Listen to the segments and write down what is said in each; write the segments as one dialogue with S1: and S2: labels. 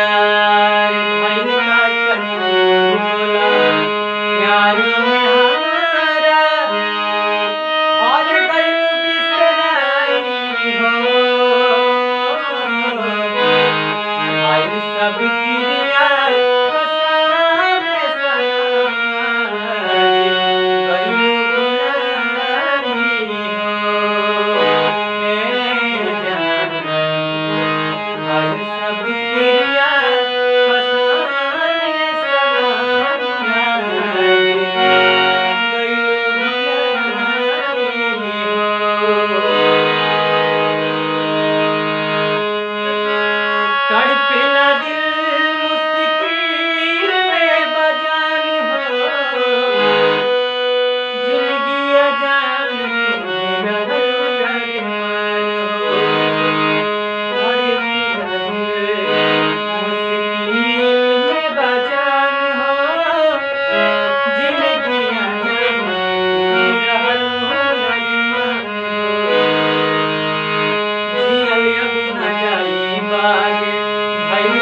S1: प्यार भइल कटनी बोला प्यार में हमारा और गइल बिसराई हो भाई सब क्रिया कसम सनम गइल भुलाई हो ए जान भाई सब क्रिया कसम सनम तड़पेला दिल मुश्किल में बजान हो जिंदगी अजान तुम्हें रहल अरमान हो तड़पेला दिल मुश्किल में बजान हो जिंदगी अजान तुम्हें रहल अरमान हो जियल अब न जाई बागे भाई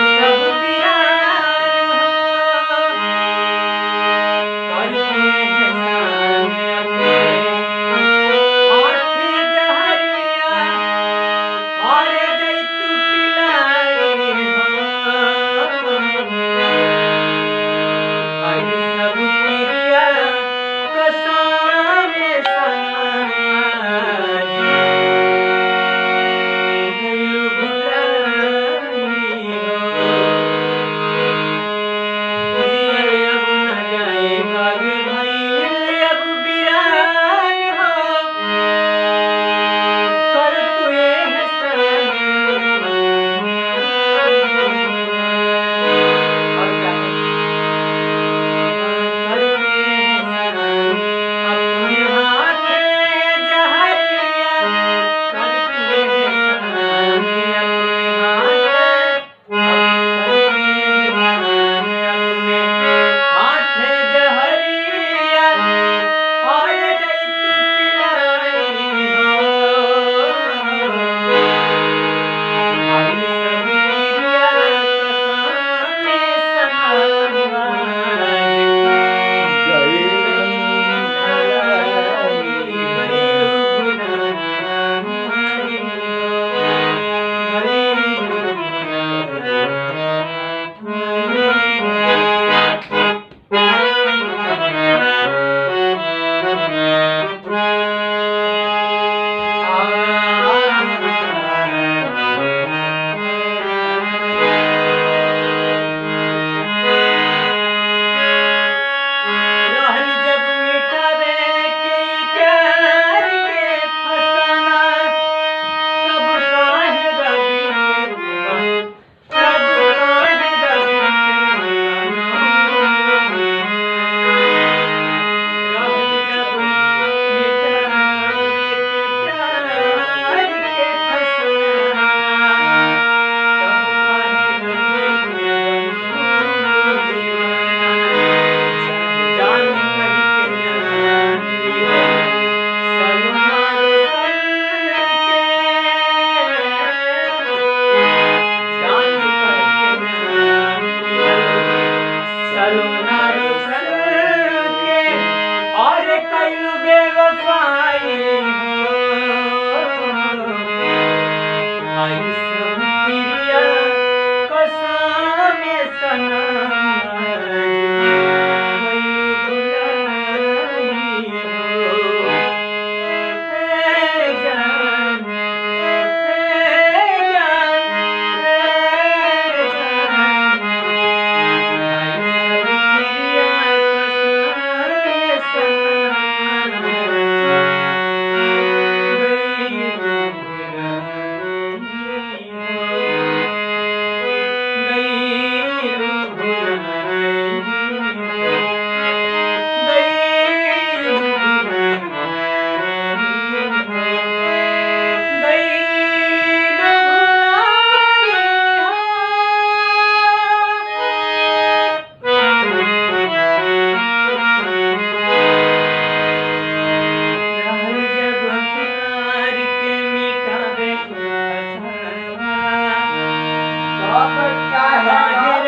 S1: अब काहे